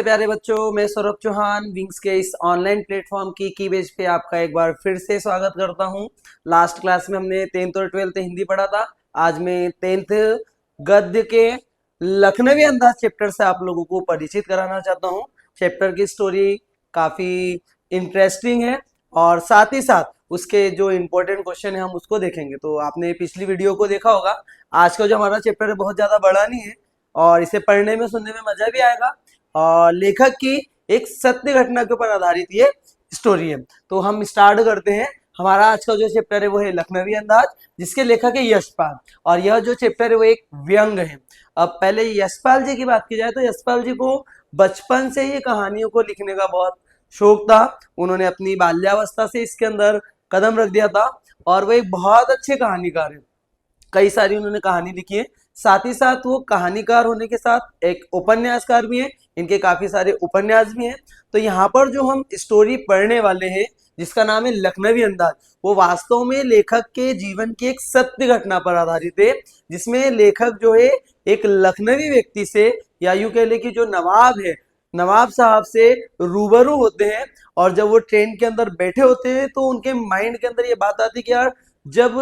प्यारे बच्चों, मैं सौरभ चौहान विंग्स के इस ऑनलाइन प्लेटफॉर्म की बेज पे आपका एक बार फिर से स्वागत करता हूं। लास्ट क्लास में हमने 10th और 12th हिंदी पढ़ा था। आज मैं 10th गद्य के लखनवी अंदाज चैप्टर से आप लोगों को परिचित कराना चाहता हूं। चैप्टर की स्टोरी काफी इंटरेस्टिंग है और साथ ही साथ उसके जो इम्पोर्टेंट क्वेश्चन है हम उसको देखेंगे। तो आपने पिछली वीडियो को देखा होगा। आज का जो हमारा चैप्टर है बहुत ज्यादा बड़ा नहीं है और इसे पढ़ने में सुनने में मजा भी आएगा। और लेखक की एक सत्य घटना के ऊपर आधारित ये स्टोरी है। तो हम स्टार्ट करते हैं। हमारा आज का जो चैप्टर है वो है लखनवी अंदाज, जिसके लेखक है यशपाल। और यह जो चैप्टर है वो एक व्यंग है। अब पहले यशपाल जी की बात की जाए तो यशपाल जी को बचपन से ही कहानियों को लिखने का बहुत शौक था। उन्होंने अपनी बाल्यावस्था से इसके अंदर कदम रख दिया था और वो एक बहुत अच्छे कहानीकार है। कई सारी उन्होंने कहानी लिखी है। साथ ही साथ वो कहानीकार होने के साथ एक उपन्यासकार भी हैं। इनके काफी सारे उपन्यास भी हैं। तो यहाँ पर जो हम स्टोरी पढ़ने वाले हैं जिसका नाम है लखनवी अंदाज, वो वास्तव में लेखक के जीवन की एक सत्य घटना पर आधारित है, जिसमें लेखक जो है एक लखनवी व्यक्ति से या यूं कह ले कि जो नवाब है, नवाब साहब से रूबरू होते हैं। और जब वो ट्रेन के अंदर बैठे होते हैं तो उनके माइंड के अंदर ये बात आती है कि यार जब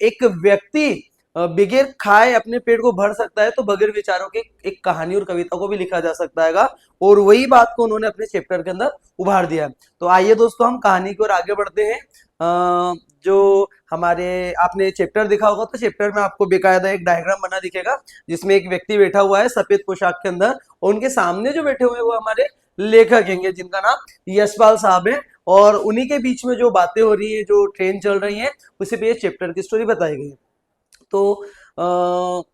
एक व्यक्ति बगैर खाए अपने पेट को भर सकता है तो बगैर विचारों के एक कहानी और कविता को भी लिखा जा सकता है। और वही बात को उन्होंने अपने चैप्टर के अंदर उभार दिया है। तो आइए दोस्तों हम कहानी की ओर आगे बढ़ते हैं। जो हमारे आपने चैप्टर देखा होगा तो चैप्टर में आपको बेकायदा एक डायग्राम बना दिखेगा, जिसमें एक व्यक्ति बैठा हुआ है सफेद पोशाक के अंदर और उनके सामने जो बैठे हुए हैं वो हमारे लेखक हैं जिनका नाम यशपाल साहब है। और उन्हीं के बीच में जो बातें हो रही है, जो ट्रेन चल रही है, उसी पे ये चैप्टर की स्टोरी बताई गई है। तो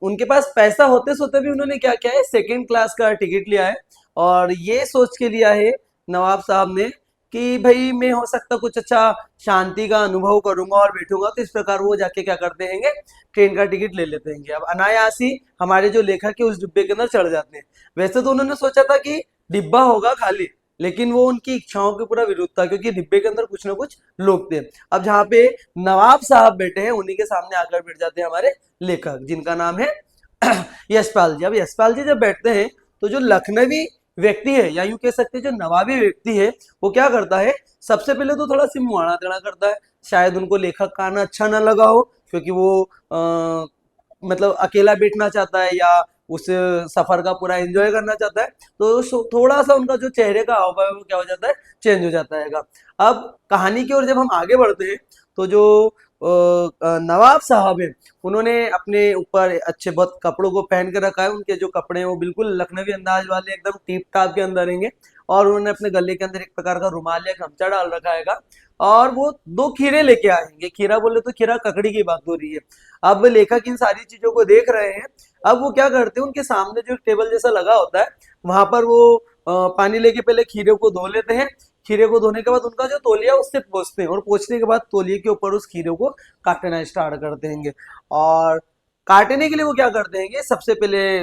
उनके पास पैसा होते सोते भी उन्होंने क्या किया है, सेकेंड क्लास का टिकट लिया है। और ये सोच के लिया है नवाब साहब ने कि भाई मैं हो सकता कुछ अच्छा शांति का अनुभव करूंगा और बैठूंगा। तो इस प्रकार वो जाके क्या करते हैं, ट्रेन का टिकट ले लेते हैं। अब अनायास ही हमारे जो लेखक है उस डिब्बे के अंदर चढ़ जाते हैं। वैसे तो उन्होंने सोचा था कि डिब्बा होगा खाली, लेकिन वो उनकी इच्छाओं के पूरा विरुद्ध था, क्योंकि डिब्बे के अंदर कुछ ना कुछ लोग थे। अब जहाँ पे नवाब साहब बैठे हैं उन्हीं के सामने आकर बैठ जाते हैं हमारे लेखक, जिनका नाम है यशपाल जी। अब यशपाल जी जब बैठते हैं तो जो लखनवी व्यक्ति है या यूं कह सकते हैं जो नवाबी व्यक्ति है, वो क्या करता है, सबसे पहले तो थोड़ा सी मुआना तेड़ा करता है। शायद उनको लेखक का आना अच्छा ना लगा हो, क्योंकि वो मतलब अकेला बैठना चाहता है या उस सफर का पूरा एंजॉय करना चाहता है। तो थोड़ा सा उनका जो चेहरे का हाव भाव है वो क्या हो जाता है, चेंज हो जाता है। अब कहानी की ओर जब हम आगे बढ़ते हैं तो जो नवाब साहब हैं उन्होंने अपने ऊपर अच्छे बहुत कपड़ों को पहन के रखा है। उनके जो कपड़े हैं वो बिल्कुल लखनवी अंदाज वाले एकदम टीप टाप के अंदर रहेंगे। और उन्होंने अपने गले के अंदर एक प्रकार का रुमाल या गमछा डाल रखा है। और वो दो खीरे लेके आएंगे। खीरा बोले तो खीरा ककड़ी की बात हो रही है। अब लेखक इन सारी चीजों को देख रहे हैं। अब वो क्या करते हैं, उनके सामने जो एक टेबल जैसा लगा होता है वहां पर वो पानी लेके पहले खीरे को धो लेते हैं। खीरे को धोने के बाद उनका जो तौलिया उससे पोंछते हैं और पोंछने के बाद तौलिए के ऊपर उस खीरे को काटना स्टार्ट कर देंगे। और काटने के लिए वो क्या करते हैं, सबसे पहले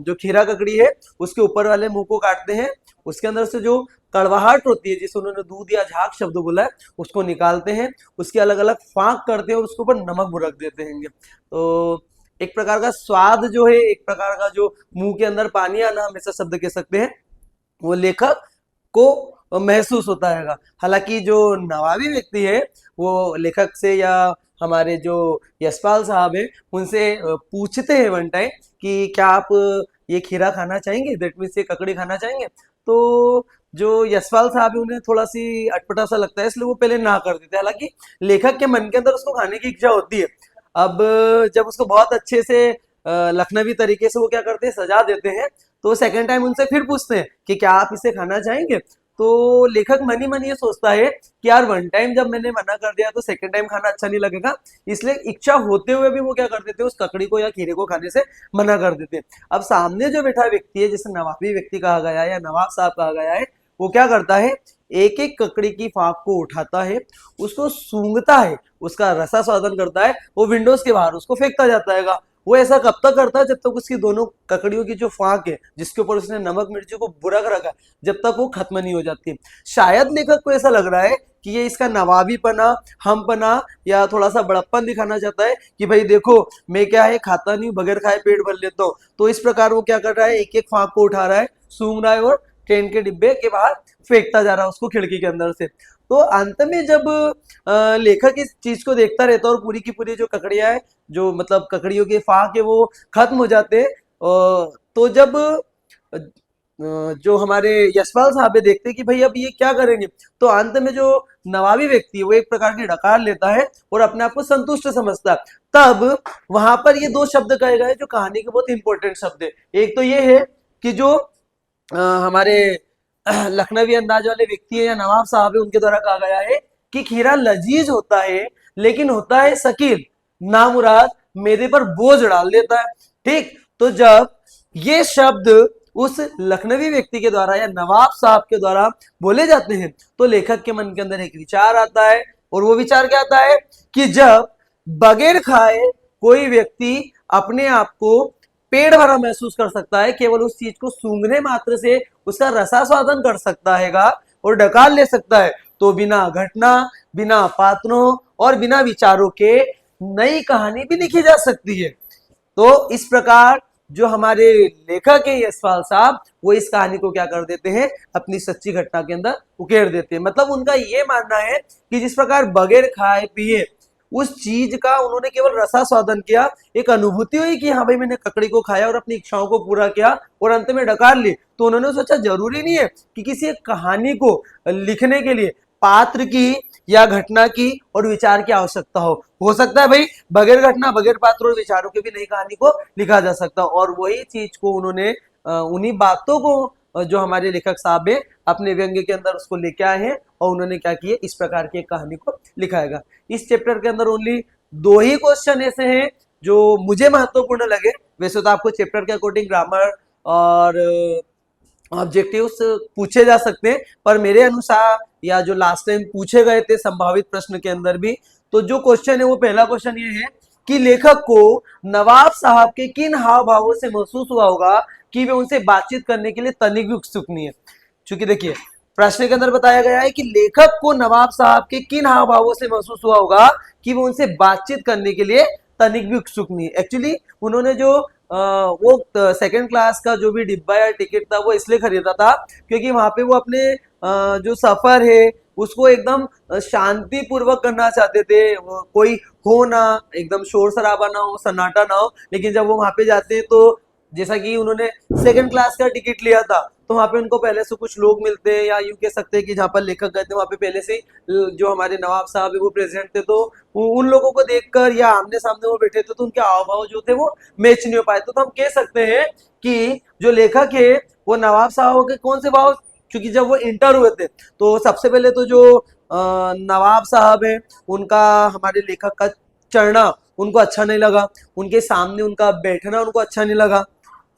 जो खीरा ककड़ी है उसके ऊपर वाले मुंह को काटते हैं। उसके अंदर से जो कड़वाहट होती है, जिसे उन्होंने दूध या झाग शब्द बोला है, उसको निकालते हैं। उसकी अलग अलग फांक करते हैं और उसके ऊपर नमक बुरक देते हैं। तो एक प्रकार का स्वाद जो है, एक प्रकार का जो मुंह के अंदर पानी आना, हम ऐसा शब्द कह सकते हैं, वो लेखक को महसूस होता है। हालांकि जो नवाबी व्यक्ति है वो लेखक से या हमारे जो यशपाल साहब है उनसे पूछते हैं वन टाइम कि क्या आप ये खीरा खाना चाहेंगे, दैट मीन्स ये ककड़ी खाना चाहेंगे। तो जो यशपाल साहब है उन्हें थोड़ा सी अटपटा सा लगता है, इसलिए वो पहले ना कर देते हैं। हालांकि लेखक के मन के अंदर उसको खाने की इच्छा होती है। अब जब उसको बहुत अच्छे से लखनवी तरीके से वो क्या करते हैं, सजा देते हैं, तो सेकंड टाइम उनसे फिर पूछते हैं कि क्या आप इसे खाना चाहेंगे। तो लेखक मन ही मन ये सोचता है कि यार वन टाइम जब मैंने मना कर दिया तो सेकंड टाइम खाना अच्छा नहीं लगेगा, इसलिए इच्छा होते हुए भी वो क्या कर देते हैं, उस ककड़ी को या खीरे को खाने से मना कर देते हैं। अब सामने जो बैठा व्यक्ति है, जिसे नवाबी व्यक्ति कहा गया है या नवाब साहब कहा गया है, वो क्या करता है, एक एक ककड़ी की फांक को उठाता है, उसको सूंघता है, उसका रसा स्वादन करता है, वो विंडोज के बाहर उसको फेंकता जाता है। वो ऐसा कब तक करता है जब तक उसकी दोनों ककड़ियों की जो फाक है जिसके ऊपर उसने नमक मिर्ची को बुरक रखा है जब तक वो खत्म नहीं हो जाती। शायद लेखक को ऐसा लग रहा है कि ये इसका नवाबीपना, हमपना या थोड़ा सा बड़प्पन दिखाना चाहता है कि भाई देखो मैं क्या है खाता नहीं, बगैर खाए पेट भर लेता हूँ। तो इस प्रकार वो क्या कर रहा है, एक एक फाक को उठा रहा है, सूंघ रहा है और ट्रेन के डिब्बे के बाहर फेंकता जा रहा है उसको खिड़की के अंदर से। तो अंत में जब लेखक इस चीज को देखता रहता है और पूरी की पूरी जो ककड़ियां है, जो मतलब ककड़ियों के फाक है वो खत्म हो जाते हैं, तो जब जो हमारे यशपाल साहब है देखते हैं कि भाई अब ये क्या करेंगे, तो अंत में जो नवाबी व्यक्ति है वो एक प्रकार की डकार लेता है और अपने आप को संतुष्ट समझता है। तब वहां पर ये दो शब्द कहे गए जो कहानी के बहुत इंपॉर्टेंट शब्द है। एक तो ये है कि जो हमारे लखनवी अंदाज वाले व्यक्ति है या नवाब साहब है उनके द्वारा कहा गया है कि खीरा लजीज होता है लेकिन होता है शकील, नामुराद मेरे पर बोझ डाल देता है। ठीक, तो जब ये शब्द उस लखनवी व्यक्ति के द्वारा या नवाब साहब के द्वारा बोले जाते हैं तो लेखक के मन के अंदर एक विचार आता है, और वो विचार क्या आता है कि जब बगैर खाए कोई व्यक्ति अपने आप को पेट भरा महसूस कर सकता है, केवल उस चीज को सूंघने मात्र से उसका रसास्वादन कर सकता हैगा और डकार ले सकता है, तो बिना घटना, बिना पात्रों और बिना विचारों के नई कहानी भी लिखी जा सकती है। तो इस प्रकार जो हमारे लेखक है यशपाल साहब, वो इस कहानी को क्या कर देते हैं, अपनी सच्ची घटना के अंदर उकेर देते हैं। मतलब उनका ये मानना है कि जिस प्रकार बगैर खाए पिए उस चीज का उन्होंने केवल रसास्वादन किया, एक अनुभूति हुई कि हाँ भाई मैंने ककड़ी को खाया और अपनी इच्छाओं को पूरा किया और अंत में डकार ली, तो उन्होंने सोचा जरूरी नहीं है कि किसी एक कहानी को लिखने के लिए पात्र की या घटना की और विचार की आवश्यकता हो सकता है भाई बगैर घटना, बगैर पात्र और विचारों की भी नई कहानी को लिखा जा सकता है। और वही चीज को उन्होंने उन्हीं बातों को जो हमारे लेखक साहब है अपने व्यंग्य के अंदर उसको लेके आए हैं और उन्होंने क्या किया, इस प्रकार की एक कहानी को लिखाएगा। इस चैप्टर के अंदर ओनली 2 ही क्वेश्चन ऐसे हैं जो मुझे महत्वपूर्ण लगे। वैसे तो आपको चैप्टर के अकॉर्डिंग ग्रामर और ऑब्जेक्टिव्स पूछे जा सकते हैं, पर मेरे अनुसार या जो लास्ट टाइम पूछे गए थे संभावित प्रश्न के अंदर भी, तो जो क्वेश्चन है वो पहला क्वेश्चन ये है कि लेखक को नवाब साहब के किन हाव भावों से महसूस हुआ होगा कि वे उनसे बातचीत करने के लिए तनिक भी उत्सुक नहीं है। क्योंकि देखिए प्रश्न के अंदर बताया गया है कि लेखक को नवाब साहब के किन हाव भावों से महसूस हुआ होगा कि वो उनसे बातचीत करने के लिए तनिक भी उत्सुक नहीं है। एक्चुअली उन्होंने जो वो सेकंड क्लास का जो भी डिब्बा या टिकट था वो इसलिए खरीदा था क्योंकि वहां पे वो अपने जो सफर है उसको एकदम शांति पूर्वक करना चाहते थे, कोई हो ना, एकदम शोर शराबा ना हो, सन्नाटा ना हो। लेकिन जब वो वहां पे जाते हैं तो जैसा कि उन्होंने सेकंड क्लास का टिकट लिया था तो वहां पे उनको पहले से कुछ लोग मिलते हैं, या यूं कह सकते हैं कि जहाँ पर लेखक गए थे वहां पे पहले से जो हमारे नवाब साहब है वो प्रेजेंट थे, तो उन लोगों को देखकर या आमने सामने वो बैठे थे तो उनके हाव भाव जो थे वो मैच नहीं हो पाए। तो हम कह सकते हैं कि जो लेखक है वो नवाब साहब के कौन से भाव, क्योंकि जब वो इंटर हुए थे तो सबसे पहले तो जो नवाब साहब है उनका हमारे लेखक का चढ़ना उनको अच्छा नहीं लगा, उनके सामने उनका बैठना उनको अच्छा नहीं लगा।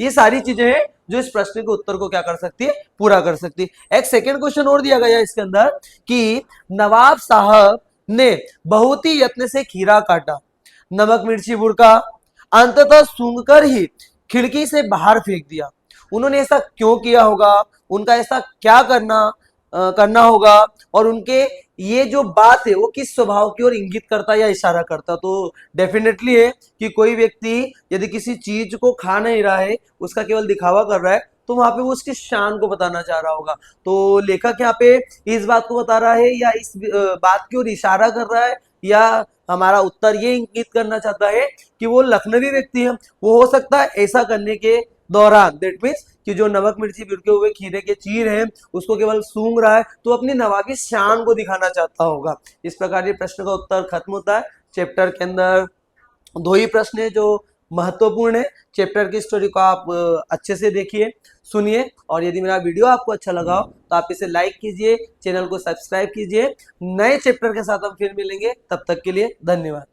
ये सारी चीजें हैं जो इस प्रश्न के उत्तर को क्या कर सकती है, पूरा कर सकती है। एक सेकंड क्वेश्चन और दिया गया इसके अंदर कि नवाब साहब ने बहुत ही यत्न से खीरा काटा, नमक मिर्ची बुरका, अंततः सूंघकर ही खिड़की से बाहर फेंक दिया। उन्होंने ऐसा क्यों किया होगा, उनका ऐसा क्या करना होगा, और उनके ये जो बात है वो किस स्वभाव की ओर इंगित करता या इशारा करता। तो डेफिनेटली है कि कोई व्यक्ति यदि किसी चीज को खा नहीं रहा है, उसका केवल दिखावा कर रहा है, तो वहां पे वो उसकी शान को बताना चाह रहा होगा। तो लेखक यहाँ पे इस बात को बता रहा है या इस बात की ओर इशारा कर रहा है, या हमारा उत्तर ये इंगित करना चाहता है कि वो लखनवी व्यक्ति है, वो हो सकता है ऐसा करने के दौरान, दैट मीन्स कि जो नमक मिर्ची बिरके हुए खीरे के चीर हैं उसको केवल सूंघ रहा है तो अपनी नवाबी शान को दिखाना चाहता होगा। इस प्रकार ये प्रश्न का उत्तर खत्म होता है। चैप्टर के अंदर 2 ही प्रश्न है जो महत्वपूर्ण है। चैप्टर की स्टोरी को आप अच्छे से देखिए, सुनिए, और यदि मेरा वीडियो आपको अच्छा लगा हो तो आप इसे लाइक कीजिए, चैनल को सब्सक्राइब कीजिए। नए चैप्टर के साथ हम फिर मिलेंगे, तब तक के लिए धन्यवाद।